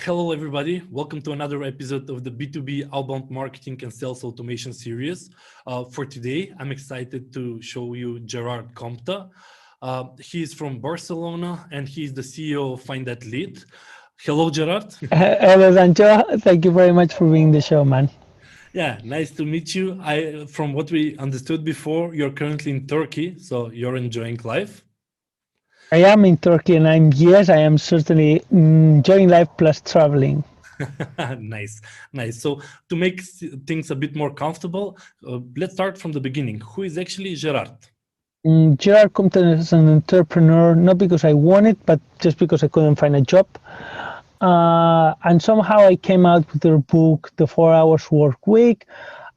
Hello, everybody. Welcome to another episode of the B2B Outbound Marketing and Sales Automation series. For today, I'm excited to show you Gerard Compte. He is from Barcelona and he's the CEO of Find That Lead. Hello, Gerard. Hello, Sancho. Thank you very much for being the show, man. Yeah, nice to meet you. From what we understood before, you're currently in Turkey, so you're enjoying life. I am in Turkey, and I am certainly enjoying life plus traveling. Nice. So to make things a bit more comfortable, let's start from the beginning. Who is actually Gerard? Gerard Compte is an entrepreneur, not because I want it, but just because I couldn't find a job. And somehow I came out with their book, The 4 Hours Work Week.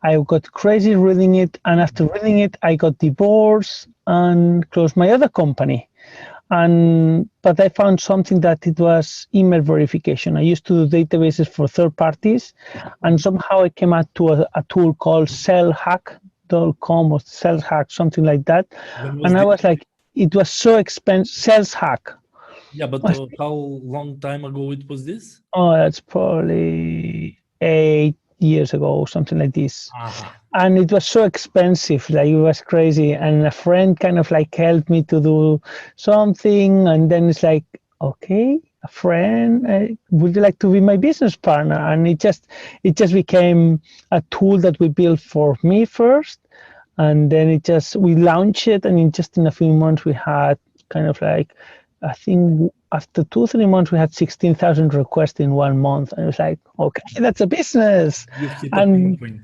I got crazy reading it, and after reading it, I got divorced and closed my other company. But I found something that it was email verification. I used to do databases for third parties, and somehow I came out to a tool called SalesHack.com or SalesHack, something like that. And I was like, it was so expensive. SalesHack. Yeah, but how long time ago it was this? Oh, that's probably 8 years ago or something like this. And it was so expensive, like it was crazy. And a friend kind of like helped me to do something, and then it's like, okay, a friend, would you like to be my business partner? And it just became a tool that we built for me first, and then we launched it, and in a few months we had kind of like, I think after 2-3 months, we had 16,000 requests in 1 month. And it was like, okay, that's a business. And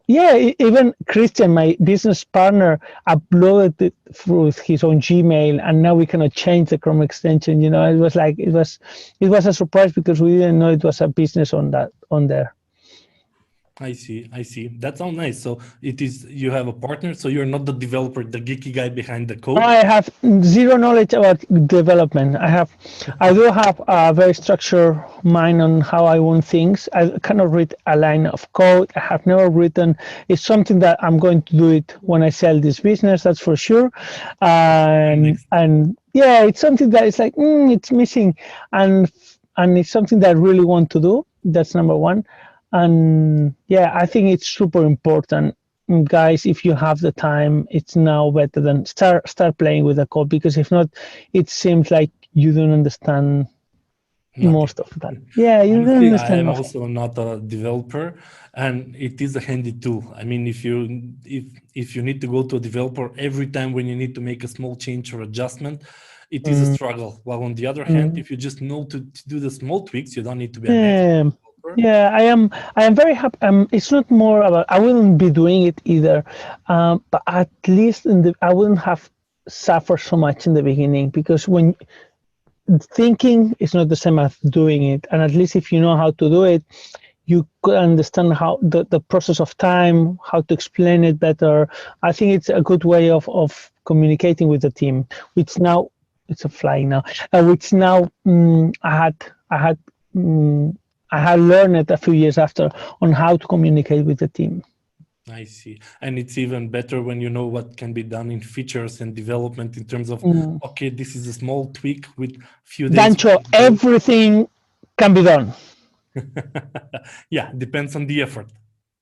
yeah, even Christian, my business partner, uploaded it through his own Gmail, and now we cannot change the Chrome extension. You know, it was a surprise because we didn't know it was a business on there. I see. That sounds nice. So you have a partner, so you're not the developer, the geeky guy behind the code. I have zero knowledge about development. I do have a very structured mind on how I want things. I cannot read a line of code. I have never written. It's something that I'm going to do it when I sell this business, that's for sure. And yeah, it's something that is like, it's missing. And it's something that I really want to do. That's number one. And yeah, I think it's super important, guys. If you have the time, it's now better than start playing with the code, because if not, it seems like you don't understand most of that. Yeah, you don't understand. I'm also not a developer, and it is a handy tool. I mean, if you need to go to a developer every time when you need to make a small change or adjustment, it is a struggle. While on the other hand, if you just know to do the small tweaks, you don't need to be an expert. Yeah, I am very happy. It's not more about, I wouldn't be doing it either, but at least I wouldn't have suffered so much in the beginning, because when thinking is not the same as doing it, and at least if you know how to do it, you could understand how the process of time, how to explain it better. I think it's a good way of communicating with the team, which now it's a flying now, which now I had learned it a few years after on how to communicate with the team. I see. And it's even better when you know what can be done in features and development in terms of, okay, this is a small tweak with few days. Dancho, everything can be done. Yeah, depends on the effort.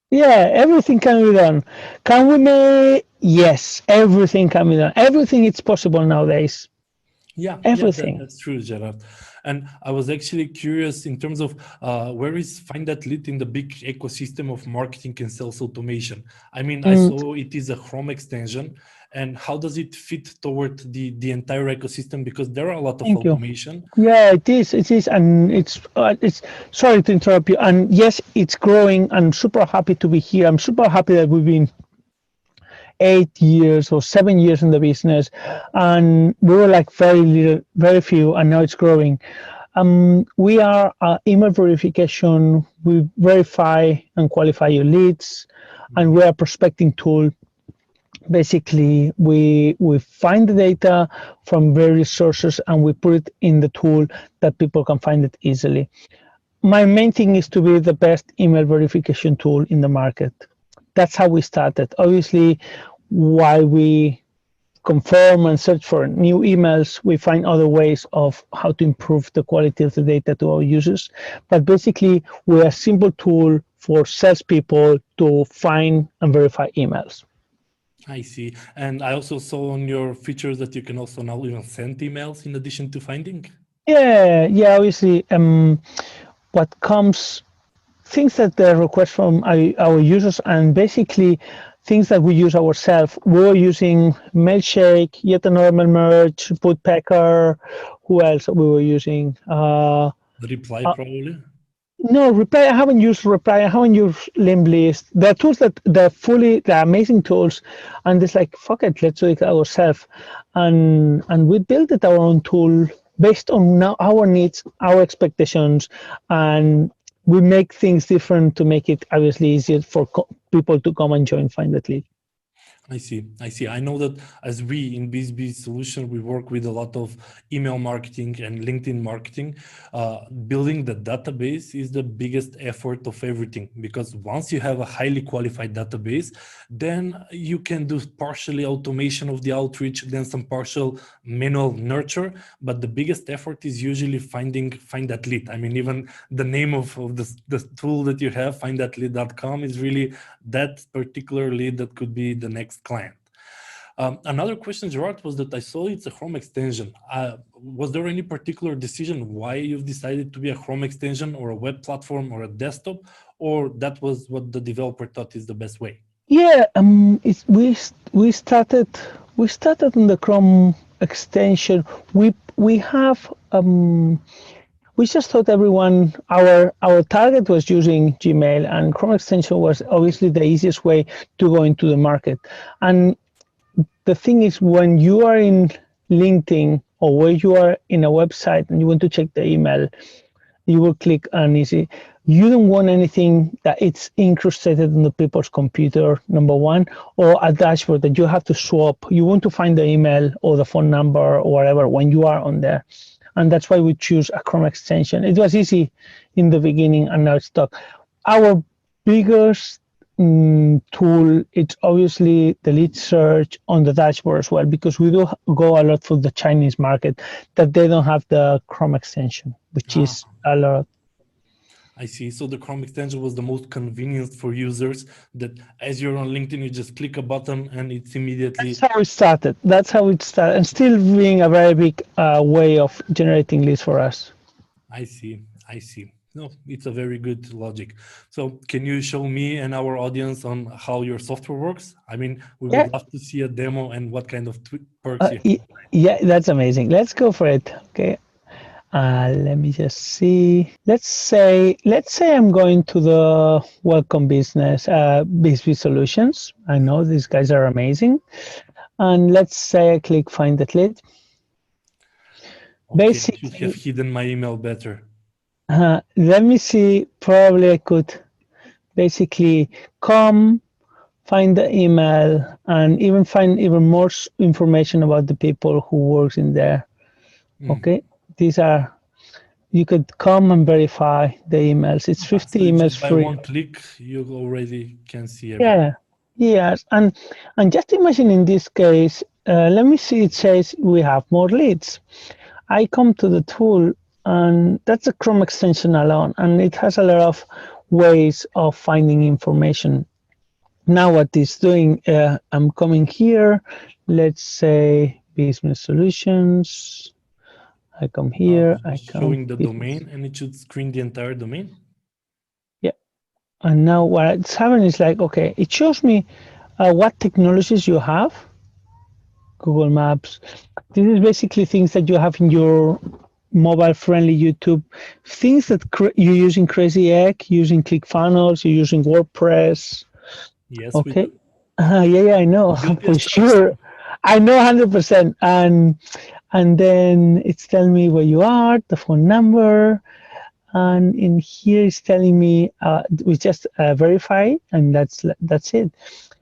Yeah, everything can be done. Can we make? Yes, everything can be done. Everything is possible nowadays. Yeah, everything. That's true, Gerard. And I was actually curious in terms of where is Find That Lead in the big ecosystem of marketing and sales automation? I mean, I saw it is a Chrome extension, and how does it fit toward the entire ecosystem? Because there are a lot of automation. Yeah, it is, and it's sorry to interrupt you. And yes, it's growing. I'm super happy to be here. I'm super happy that we've been 8 years or 7 years in the business, and we were like very few, and now it's growing. We are email verification. We verify and qualify your leads, and we are a prospecting tool. Basically, we find the data from various sources and we put it in the tool that people can find it easily. My main thing is to be the best email verification tool in the market. That's how we started. Obviously, while we confirm and search for new emails, we find other ways of how to improve the quality of the data to our users. But basically, we're a simple tool for salespeople to find and verify emails. I see. And I also saw on your features that you can also now even send emails in addition to finding. Yeah, obviously, what comes, things that they request from our users, and basically things that we use ourselves. We're using Mailshake, yet another mail merge, Woodpecker. Who else we were using? The Reply probably. No, Reply. I haven't used Reply. I haven't used Limblist. They're tools that they're amazing tools, and it's like, fuck it, let's do it ourselves. And we built it our own tool based on now our needs, our expectations, and we make things different to make it obviously easier for people to come and join Find That Lead. I see. I know that as we in BSB Solution, we work with a lot of email marketing and LinkedIn marketing. Building the database is the biggest effort of everything, because once you have a highly qualified database, then you can do partially automation of the outreach, then some partial manual nurture. But the biggest effort is usually find that lead. I mean, even the name of the tool that you have, findthatlead.com, is really that particular lead that could be the next client. Another question, Gerard, was that I saw it's a Chrome extension. Was there any particular decision why you've decided to be a Chrome extension or a web platform or a desktop, or that was what the developer thought is the best way? Yeah, we started on the Chrome extension. We have we just thought everyone, our target was using Gmail, and Chrome extension was obviously the easiest way to go into the market. And the thing is, when you are in LinkedIn or where you are in a website and you want to check the email, you will click on easy. You don't want anything that it's incrusted on the people's computer, number one, or a dashboard that you have to swap. You want to find the email or the phone number or whatever when you are on there. And that's why we choose a Chrome extension. It was easy in the beginning, and now it's stuck. Our biggest tool, it's obviously the lead search on the dashboard as well, because we do go a lot for the Chinese market that they don't have the Chrome extension, which is a lot. I see. So the Chrome extension was the most convenient for users, that as you're on LinkedIn, you just click a button and it's immediately... That's how it started. And still being a very big way of generating leads for us. I see. No, it's a very good logic. So can you show me and our audience on how your software works? I mean, we would love to see a demo and what kind of perks you have. Yeah, that's amazing. Let's go for it. Okay. Let me just see. Let's say I'm going to the Welcome Business, BSB Solutions. I know these guys are amazing. And let's say I click Find That Lead. Okay, basically, I should have hidden my email better. Let me see. Probably I could basically come, find the email, and even find even more information about the people who works in there. Okay. These are, you could come and verify the emails. It's 50 so emails just free. By one click, you already can see everything. Yes, and just imagine in this case, let me see, it says we have more leads. I come to the tool, and that's a Chrome extension alone, and it has a lot of ways of finding information. Now what it's doing, I'm coming here, let's say Business Solutions. I come here, I come showing the domain, and it should screen the entire domain. Yeah, and now what it's having is like, okay, it shows me what technologies you have. Google Maps. This is basically things that you have in your mobile-friendly YouTube. Things that you're using Crazy Egg, using ClickFunnels, you're using WordPress. Yes. Okay. Yeah, I know for sure. I know 100%. And then it's telling me where you are, the phone number, and in here it's telling me we just verify, and that's it.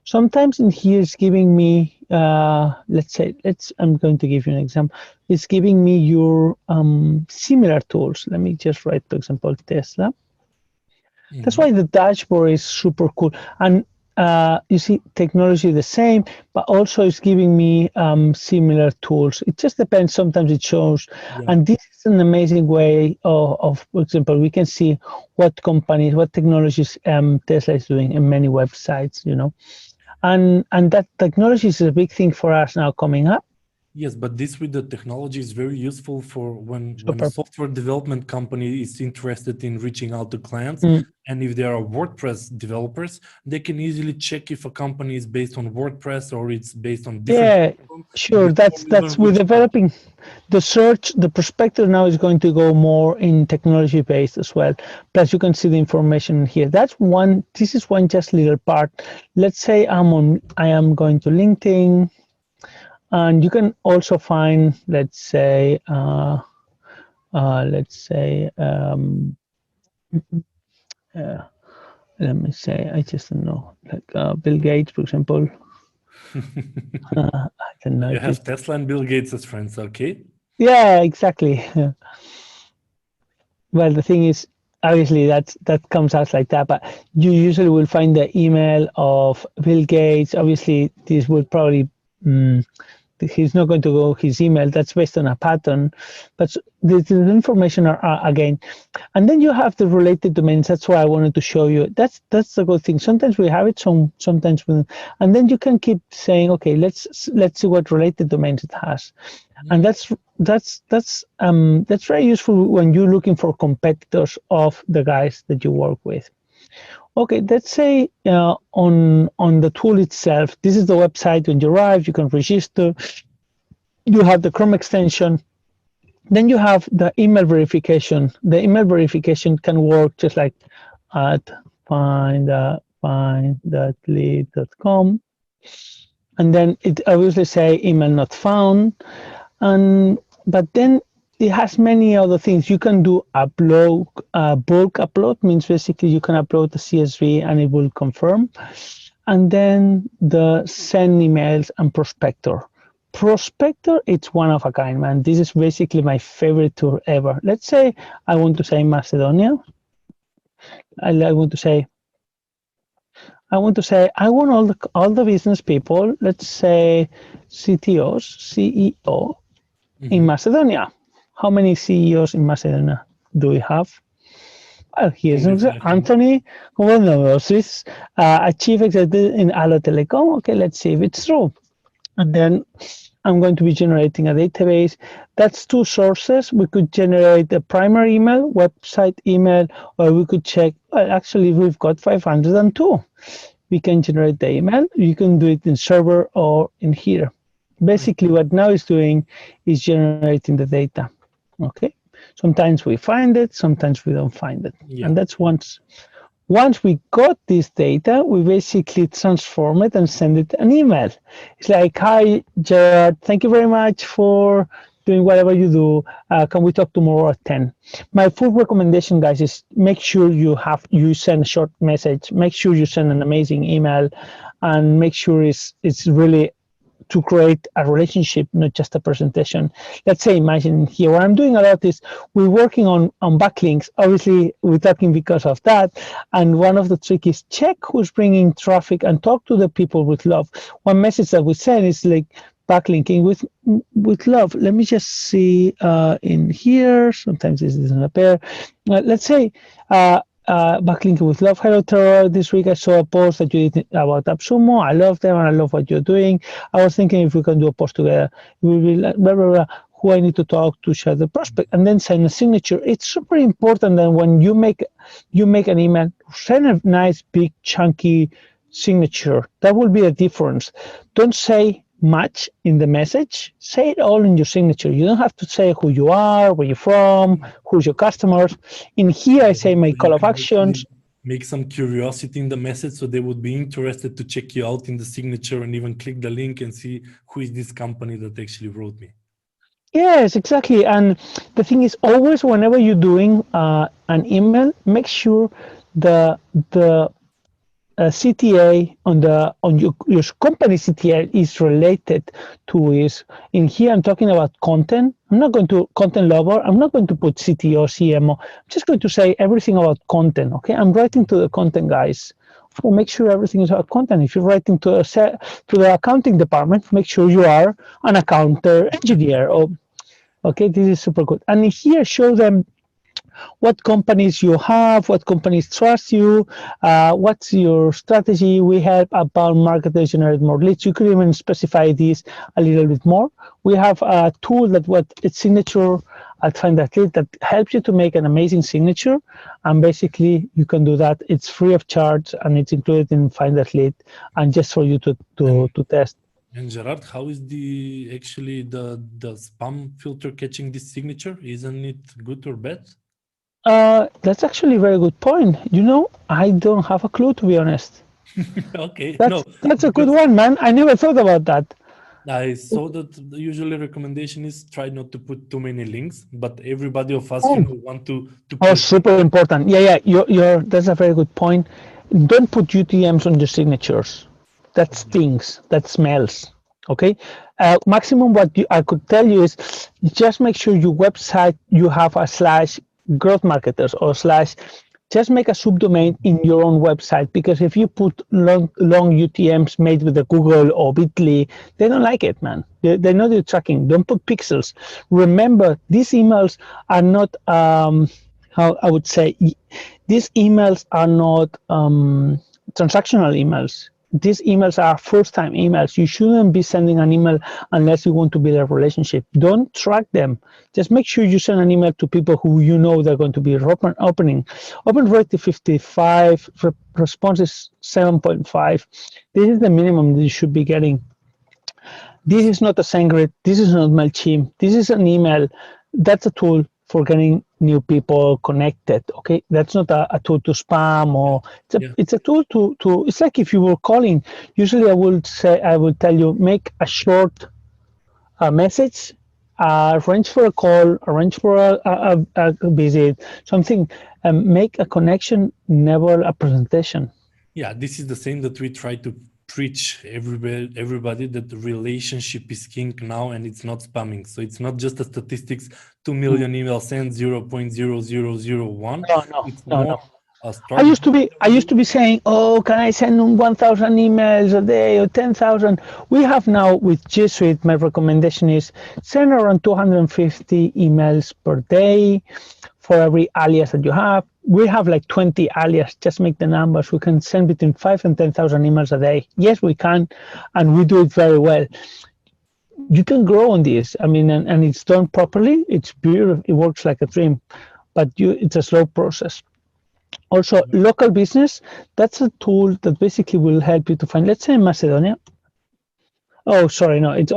Sometimes in here it's giving me I'm going to give you an example. It's giving me your similar tools. Let me just write, for example, Tesla. That's why the dashboard is super cool. And you see technology the same, but also it's giving me similar tools. It just depends. Sometimes it shows, and this is an amazing way of, for example, we can see what companies, what technologies Tesla is doing in many websites, and that technology is a big thing for us now coming up. Yes, but this with the technology is very useful for when a software development company is interested in reaching out to clients. And if there are WordPress developers, they can easily check if a company is based on WordPress or it's based on different. Yeah, sure. That's with developing the search. The prospector now is going to go more in technology based as well. Plus, you can see the information here. That's one. This is one just little part. Let's say I am going to LinkedIn. And you can also find, let's say, let me say, I just don't know, like Bill Gates, for example. I don't know. You have Tesla and Bill Gates as friends, okay? Yeah, exactly. Well, the thing is, obviously that comes out like that, but you usually will find the email of Bill Gates. Obviously, this will probably. He's not going to go his email. That's based on a pattern, but the information are again, and then you have the related domains. That's why I wanted to show you. That's the good thing. Sometimes we have it, sometimes we, and then you can keep saying, okay, let's see what related domains it has, and that's very useful when you're looking for competitors of the guys that you work with. Okay, let's say on the tool itself, this is the website. When you arrive, you can register. You have the Chrome extension. Then you have the email verification. The email verification can work just like at find.lead.com. And then it obviously say email not found. But then it has many other things. You can do upload, bulk upload, means basically you can upload the CSV and it will confirm. And then the send emails and prospector. Prospector, it's one of a kind, man. This is basically my favorite tool ever. Let's say I want to say Macedonia. I want to say I want all the business people, let's say CTOs, CEO in Macedonia. How many CEOs in Macedonia do we have? Well, here's Anthony, one of those is a chief executive in Allo Telecom. Okay, let's see if it's true. And then I'm going to be generating a database. That's two sources. We could generate the primary email, website email, or we could check, well, actually, we've got 502. We can generate the email. You can do it in server or in here. Basically, what now is doing is generating the data. Okay, sometimes we find it, sometimes we don't find it. And that's once we got this data, we basically transform it and send it an email. It's like, hi, Gerard, thank you very much for doing whatever you do. Can we talk tomorrow at 10? My full recommendation, guys, is make sure you send a short message, make sure you send an amazing email, and make sure it's really to create a relationship, not just a presentation. Let's say, imagine here, what I'm doing a lot is we're working on backlinks. Obviously, we're talking because of that. And one of the tricks is check who's bringing traffic and talk to the people with love. One message that we send is like backlinking with love. Let me just see in here. Sometimes this doesn't appear. Let's say, backlinking with love. Hello, Tara. This week I saw a post that you did about AppSumo. I love them and I love what you're doing. I was thinking if we can do a post together, it will be like blah, blah, blah, who I need to talk to share the prospect, and then send a signature. It's super important that when you make an email, send a nice, big, chunky signature. That will be a difference. Don't say much in the message, say it all in your signature. You don't have to say who you are, where you're from, who's your customers. In here, I say my call of actions. Make some curiosity in the message so they would be interested to check you out in the signature and even click the link and see who is this company that actually wrote me. Yes, exactly. And the thing is, always whenever you're doing an email, make sure the CTA on your company CTA is related to is in here. I'm talking about content. I'm not going to content lover. I'm not going to put CTO, CMO. I'm just going to say everything about content. Okay, I'm writing to the content guys well, make sure everything is content. If you're writing to the accounting department, make sure you are an accountant engineer. Or okay, this is super good. And here, show them what companies you have, what companies trust you, what's your strategy. We help about marketers generate more leads. You could even specify this a little bit more. We have a tool that it's signature at Find That Lead that helps you to make an amazing signature, and basically you can do that. It's free of charge and it's included in Find That Lead, and just for you to test. And Gerard, how is actually the spam filter catching this signature? Isn't it good or bad? That's actually a very good point. I don't have a clue, to be honest. Okay, that's a good one, man. I never thought about that. I saw that the usual recommendation is try not to put too many links, but everybody of us want to put super important. Yeah, that's a very good point. Don't put UTMs on your signatures. That stinks. That smells. Okay. Maximum what I could tell you is just make sure your website you have a / growth marketers or / just make a subdomain in your own website, because if you put long UTMs made with the Google or Bitly, they don't like it, man. They know you're tracking. Don't put pixels. Remember, these emails are not how I would say, these emails are not transactional emails. These emails are first-time emails. You shouldn't be sending an email unless you want to build a relationship. Don't track them. Just make sure you send an email to people who you know they're going to be opening. Open rate is 55, response is 7.5. This is the minimum that you should be getting. This is not a SendGrid. This is not MailChimp. This is an email. That's a tool for getting new people connected. Okay, that's not a tool to spam, or it's a tool to it's like if you were calling. Usually I would tell you, make a short message, arrange for a call, arrange for a visit, something, make a connection, never a presentation. Yeah, this is the same that we try to preach everybody, that the relationship is king now, and it's not spamming. So it's not just a statistics, 2 million emails sent, 0.0001. No. I used to be saying, oh, can I send 1,000 emails a day or 10,000? We have now with G Suite, my recommendation is send around 250 emails per day for every alias that you have. We have like 20 alias, just make the numbers. We can send between 5,000 and 10,000 emails a day. Yes, we can, and we do it very well. You can grow on this. I mean, and it's done properly. It's beautiful. It works like a dream, but it's a slow process. Also, local business, that's a tool that basically will help you to find, let's say in Macedonia. Oh, sorry, no, it's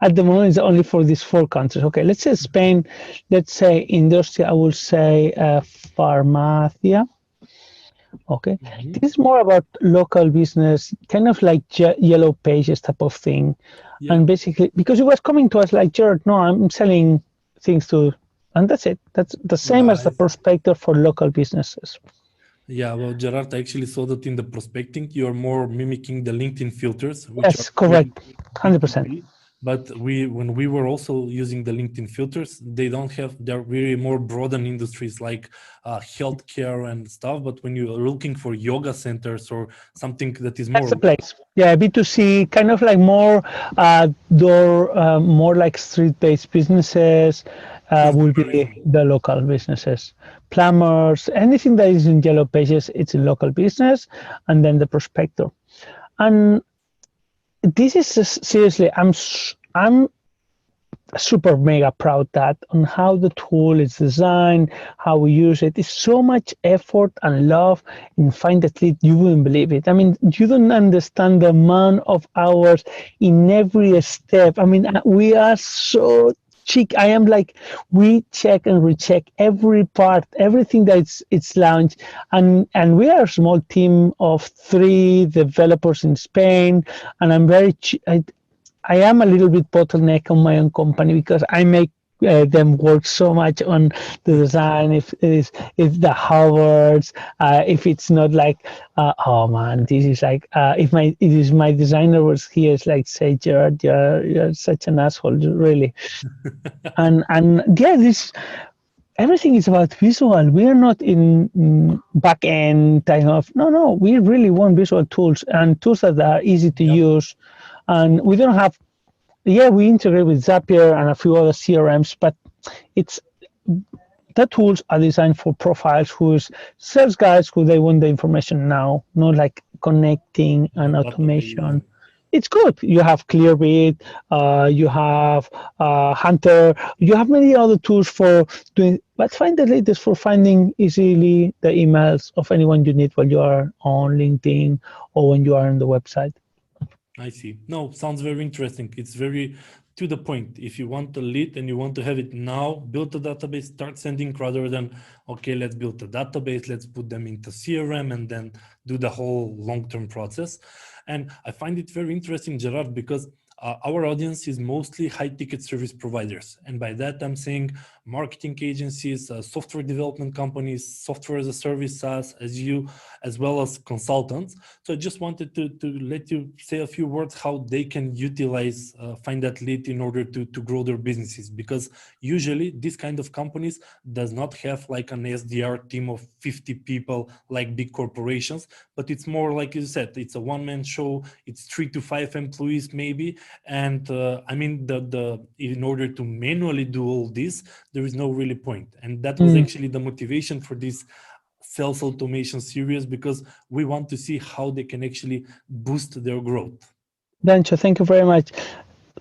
at the moment it's only for these 4 countries. Okay, let's say Spain, let's say Industria, I will say Farmacia. Okay, this is more about local business, kind of like Yellow Pages type of thing. Yeah. And basically, because it was coming to us like, Jared, no, I'm selling things to, and that's it. That's the same as the prospector for local businesses. Yeah, well, Gerard, I actually saw that in the prospecting, you're more mimicking the LinkedIn filters. Which yes, correct, 100%. But when we were also using the LinkedIn filters, they're really more broad in industries like healthcare and stuff. But when you're looking for yoga centers or something that is more... That's the place. Yeah, B2C, kind of like more more like street-based businesses will be the local businesses. Plumbers, anything that is in Yellow Pages, it's a local business, and then the prospector. And this is seriously, I'm super mega proud that on how the tool is designed, how we use it. It's so much effort and love in Find That Lead, you wouldn't believe it. I mean, you don't understand the amount of hours in every step. I mean, we are so I am like, we check and recheck every part, everything that it's launched, and we are a small team of 3 developers in Spain, and I'm I am a little bit bottleneck on my own company because I make them work so much on the design. If the Howards, if it's not like, oh man, this is like, if my designer was here, it's like, say, Gerard, you're such an asshole, really. and yeah, this everything is about visual. We are not in back end type of, no. We really want visual tools and tools that are easy to Yep. use. And we don't have, yeah, we integrate with Zapier and a few other CRMs, but it's the tools are designed for profiles who's sales guys who they want the information now, not like connecting The and database. automation. It's good. You have Clearbit, you have Hunter, you have many other tools for doing, but find the latest for finding easily the emails of anyone you need while you are on LinkedIn or when you are on the website. I see. No, sounds very interesting. It's very to the point. If you want a lead and you want to have it now, build a database, start sending rather than, okay, let's build a database, let's put them into CRM and then do the whole long-term process. And I find it very interesting, Gerard, because our audience is mostly high-ticket service providers. And by that, I'm saying marketing agencies, software development companies, software as a service, SaaS, as well as consultants. So I just wanted to let you say a few words how they can utilize Find That Lead in order to grow their businesses. Because usually this kind of companies does not have like an SDR team of 50 people like big corporations, but it's more like you said, it's a one-man show, it's 3 to 5 employees maybe. And I mean, in order to manually do all this, there is no really point. And that was actually the motivation for this sales automation series, because we want to see how they can actually boost their growth. Dancho, thank you very much.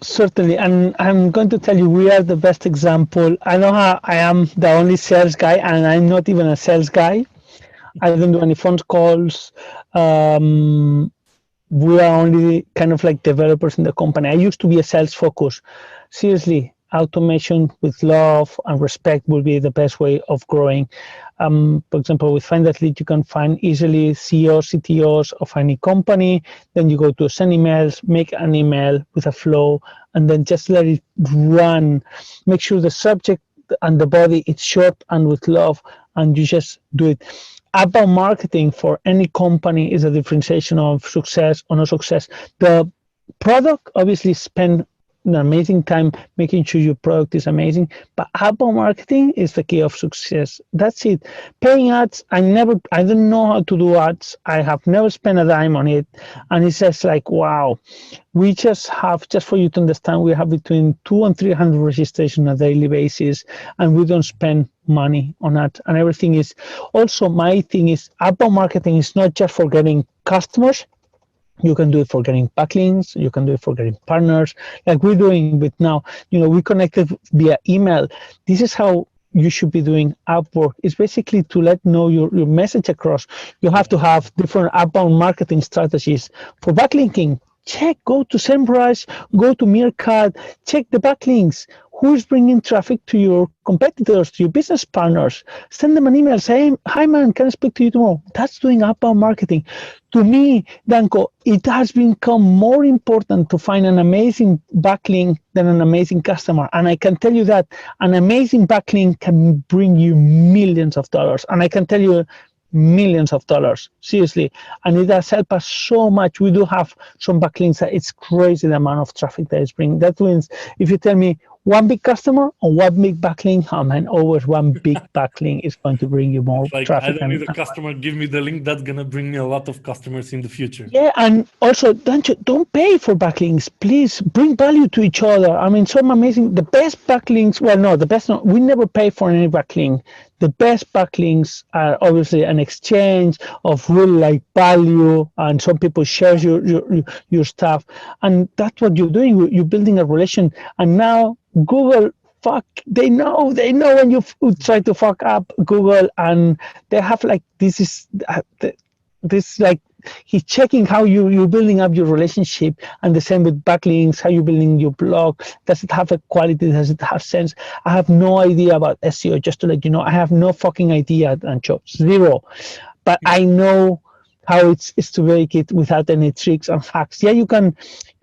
Certainly, and I'm going to tell you, we are the best example. I know how I am the only sales guy, and I'm not even a sales guy. I don't do any phone calls. We are only kind of like developers in the company. I used to be a sales focus. Seriously, automation with love and respect will be the best way of growing. For example, with Find That Lead, you can find easily CEOs, CTOs of any company. Then you go to send emails, make an email with a flow, and then just let it run. Make sure the subject and the body it's short and with love, and you just do it. Outbound marketing for any company is a differentiation of success or no success. The product obviously spend an amazing time making sure your product is amazing, but outbound marketing is the key of success. That's it. Paying ads, I don't know how to do ads. I have never spent a dime on it, and it's just like, wow. We just for you to understand, we have between 200 and 300 registrations on a daily basis, and we don't spend money on that. And everything is also, my thing is, outbound marketing is not just for getting customers. You can do it for getting backlinks. You can do it for getting partners, like we're doing with now. We connected via email. This is how you should be doing Upwork. It's basically to let know your message across. You have to have different outbound marketing strategies for backlinking. Go to SEMrush, go to Meerkat, check the backlinks. Who is bringing traffic to your competitors, to your business partners? Send them an email saying, hi man, can I speak to you tomorrow? That's doing outbound marketing. To me, Danko, it has become more important to find an amazing backlink than an amazing customer. And I can tell you that an amazing backlink can bring you millions of dollars. And I can tell you millions of dollars, seriously. And it has helped us so much. We do have some backlinks that it's crazy the amount of traffic that it's bringing. That means if you tell me one big customer or one big backlink, oh man, always one big backlink is going to bring you more like, traffic. I don't need a customer, give me the link, that's going to bring me a lot of customers in the future. Yeah, and also don't pay for backlinks. Please bring value to each other. I mean, some amazing, the best backlinks, well, no, the best, no, we never pay for any backlink. The best backlinks are obviously an exchange of real like value, and some people share your stuff, and that's what you're doing. You're building a relation, and now Google, they know when you try to fuck up Google, and they have like this like he's checking how you're building up your relationship, and the same with backlinks, how you're building your blog. Does it have a quality? Does it have sense? I have no idea about SEO, just to let you know. I have no fucking idea, Ancho, zero. But I know how it's to make it without any tricks and hacks. Yeah, you kind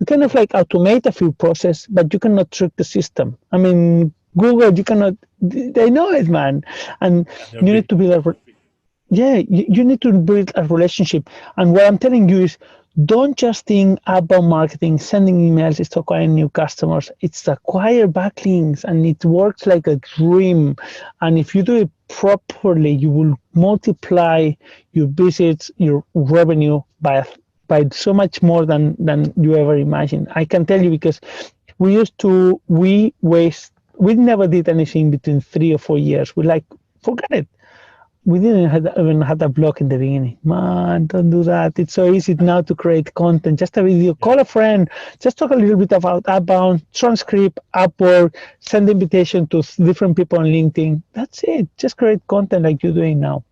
of like automate a few process, but you cannot trick the system. I mean, Google, you cannot, they know it, man. And you need to build you need to build a relationship. And what I'm telling you is, don't just think about marketing, sending emails is to acquire new customers. It's to acquire backlinks, and it works like a dream. And if you do it properly, you will multiply your visits, your revenue by so much more than you ever imagined. I can tell you because we never did anything between 3 or 4 years. We like forget it. We didn't even have a blog in the beginning. Man, don't do that. It's so easy now to create content. Just a video, call a friend, just talk a little bit about outbound, transcript, Upwork, send invitation to different people on LinkedIn. That's it. Just create content like you're doing now.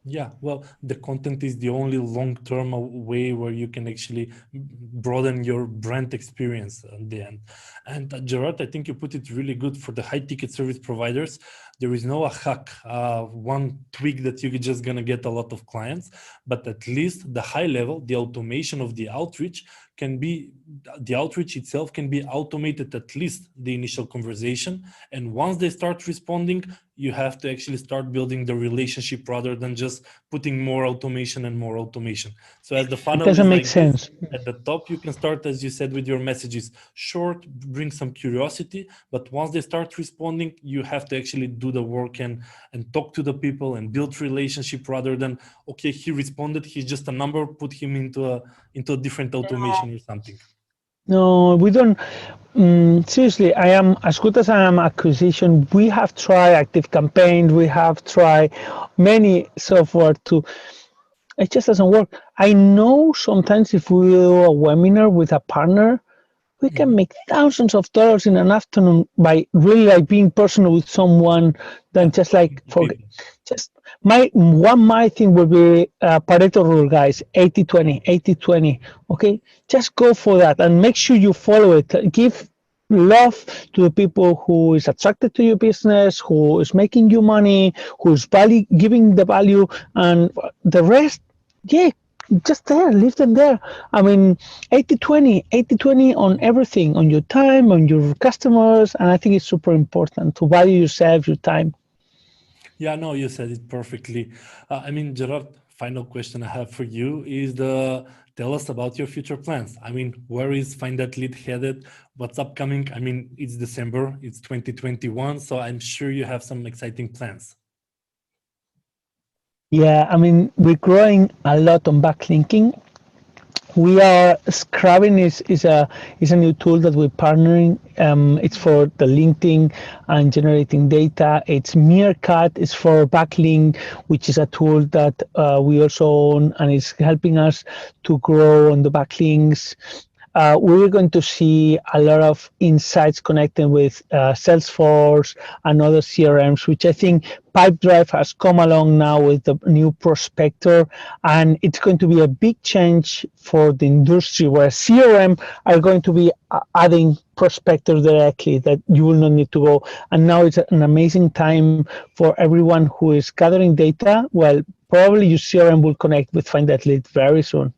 Yeah, well, the content is the only long-term way where you can actually broaden your brand experience at the end. And Gerard, I think you put it really good for the high-ticket service providers. There is no a hack, one tweak that you're just gonna get a lot of clients, but at least the high level, the automation of the outreach the outreach itself can be automated, at least the initial conversation. And once they start responding, you have to actually start building the relationship rather than just putting more automation and more automation. So as the funnel doesn't is make like sense. this, at the top, you can start, as you said, with your messages, short, bring some curiosity, but once they start responding, you have to actually do the work and talk to the people and build relationship rather than, okay, he responded, he's just a number, put him into a different automation or something. No, we don't. Seriously, I am as good as I am acquisition. We have tried Active Campaign. We have tried many software to. It just doesn't work. I know sometimes if we do a webinar with a partner, we can make thousands of dollars in an afternoon by really like being personal with someone than just like forget. Just my thing will be Pareto rule, guys, 80-20, 80-20. Okay, just go for that and make sure you follow it. Give love to the people who is attracted to your business, who is making you money, who's giving the value, and the rest, yeah, just there, leave them there. I mean, 80-20, 80-20 on everything, on your time, on your customers, and I think it's super important to value yourself, your time. Yeah, no, you said it perfectly. I mean, Gerard, final question I have for you is tell us about your future plans. I mean, where is Find That Lead headed? What's upcoming? I mean, it's December, it's 2021, so I'm sure you have some exciting plans. Yeah, I mean, we're growing a lot on backlinking. We are Scrubbing is a new tool that we're partnering. It's for the LinkedIn and generating data. It's Meerkat. It's for backlink, which is a tool that we also own and is helping us to grow on the backlinks. We're going to see a lot of insights connecting with Salesforce and other CRMs, which I think Pipedrive has come along now with the new Prospector, and it's going to be a big change for the industry where CRM are going to be adding Prospector directly, that you will not need to go. And now it's an amazing time for everyone who is gathering data. Well, probably your CRM will connect with Find That Lead very soon.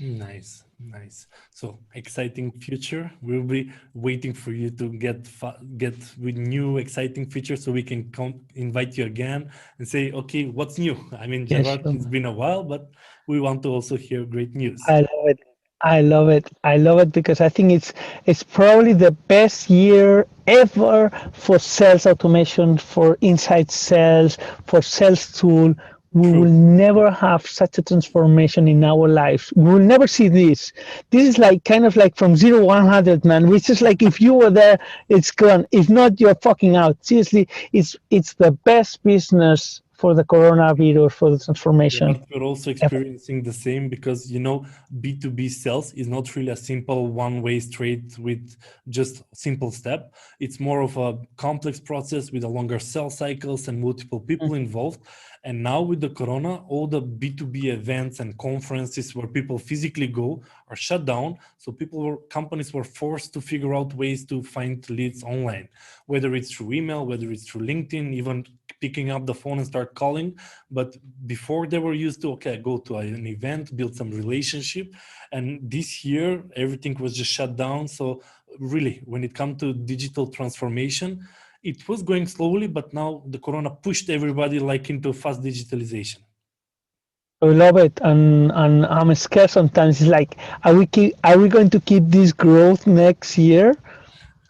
Nice, nice. So exciting future. We'll be waiting for you to get with new exciting features so we can invite you again and say, okay, what's new? I mean, Gerard, yes, it's been a while, but we want to also hear great news. I love it. I love it. I love it because I think it's probably the best year ever for sales automation, for inside sales, for sales tool. We will never have such a transformation in our lives. We will never see this. This is like kind of like from 0 to 100, man. Which is like if you were there, it's gone. If not, you're fucking out. Seriously, it's the best business for the coronavirus, for the transformation. Yeah, we're also experiencing the same because, you know, B2B sales is not really a simple one-way straight with just simple step. It's more of a complex process with a longer sales cycles and multiple people involved. And now with the corona, all the B2B events and conferences where people physically go are shut down. So companies were forced to figure out ways to find leads online, whether it's through email, whether it's through LinkedIn, even picking up the phone and start calling. But before they were used to, okay, go to an event, build some relationship. And this year, everything was just shut down. So really, when it comes to digital transformation, it was going slowly, but now the corona pushed everybody like into fast digitalization. I love it, and I'm scared sometimes. It's like, are we going to keep this growth next year?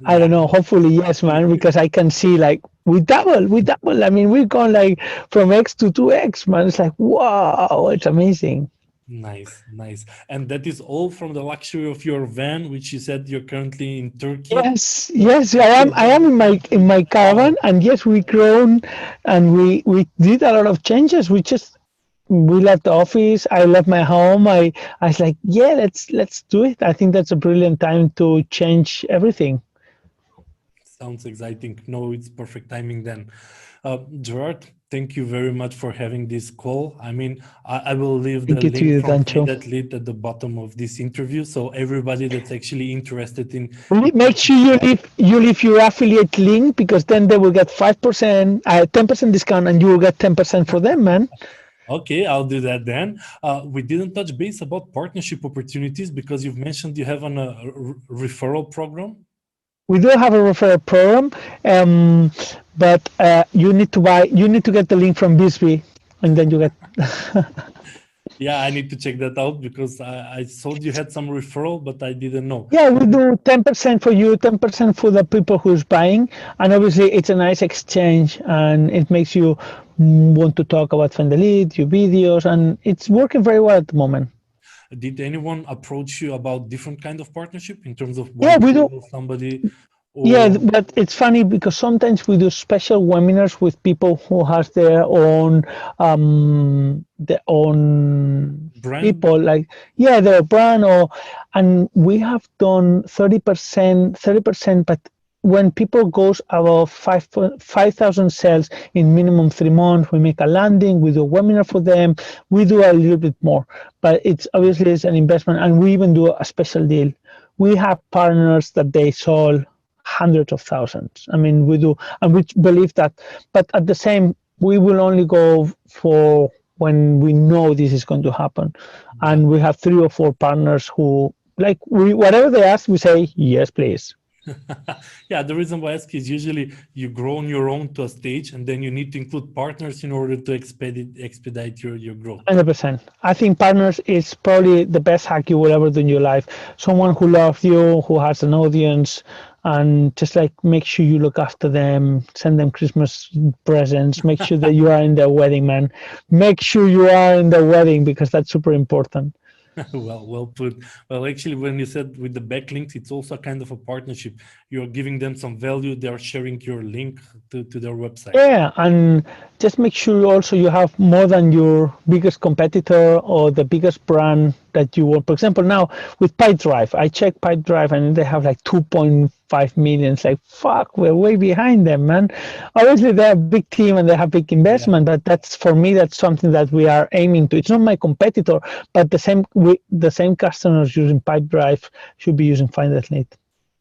I Yeah. don't know. Hopefully, yes, man, because I can see like we double. I mean, we've gone like from X to 2X, man. It's like, wow, it's amazing. Nice, nice. And that is all from the luxury of your van, which you said you're currently in Turkey. Yes, So yes, I am in my caravan, and yes, we grown, and we did a lot of changes. We left the office. I left my home. I was like, yeah, let's do it. I think that's a brilliant time to change everything. sounds exciting. No, it's perfect timing then. Gerard, thank you very much for having this call. I mean, I will leave the Thank you to link you, from Find Dancho. That Lead at the bottom of this interview. So everybody that's actually interested in Make sure you leave your affiliate link, because then they will get 5%, 10% discount, and you will get 10% for them, man. Okay, I'll do that then. We didn't touch base about partnership opportunities because you've mentioned you have a referral program. We do have a referral program, but you need to get the link from Bisbee, and then you get. Yeah, I need to check that out because I thought you had some referral, but I didn't know. Yeah, we do 10% for you, 10% for the people who's buying, and obviously it's a nice exchange, and it makes you want to talk about Find the Lead, your videos, and it's working very well at the moment. Did anyone approach you about different kind of partnership in terms of Yeah, white we do. label somebody Yeah, or but it's funny because sometimes we do special webinars with people who has their own brand? people, like, yeah, their brand, and we have done 30%, but when people goes above 5,000 sales in minimum 3 months, we make a landing, we do a webinar for them, we do a little bit more, but it's an investment, and we even do a special deal. We have partners that they sold hundreds of thousands. I mean, we do, and we believe that, but at the same, we will only go for when we know this is going to happen. Yeah. And we have 3 or 4 partners who, like, whatever they ask, we say, yes, please. Yeah, the reason why I ask is usually you grow on your own to a stage and then you need to include partners in order to expedite your growth. 100%. I think partners is probably the best hack you will ever do in your life. Someone who loves you, who has an audience, and just like make sure you look after them, send them Christmas presents, make sure that you are in their wedding, man. Make sure you are in the wedding, because that's super important. Well put. Well, actually, when you said with the backlinks, it's also a kind of a partnership. You're giving them some value. They're sharing your link to their website. Yeah, and just make sure also you have more than your biggest competitor or the biggest brand that you want. For example, now with Pipedrive, I check Pipedrive and they have like 2.5 million. It's like, fuck, we're way behind them, man. Obviously, they're a big team and they have big investment, but that's, for me, that's something that we are aiming to. It's not my competitor, but the same customers using Pipedrive should be using Find That Lead.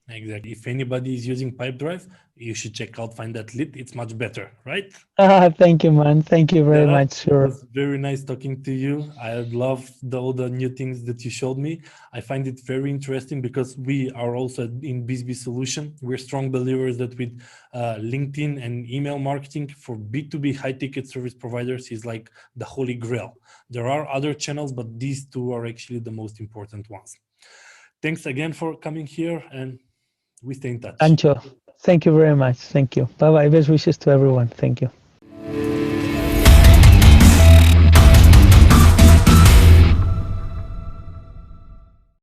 Exactly. If anybody is using Pipedrive, you should check out Find That Lead. It's much better, right? Thank you, man. Thank you very much. Sure. It was very nice talking to you. I love all the new things that you showed me. I find it very interesting because we are also in BizB Solution. We're strong believers that with LinkedIn and email marketing for B2B high ticket service providers is like the holy grail. There are other channels, but these two are actually the most important ones. Thanks again for coming here, and we stay in touch. Ancho, thank you very much. Thank you. Bye-bye. Best wishes to everyone. Thank you.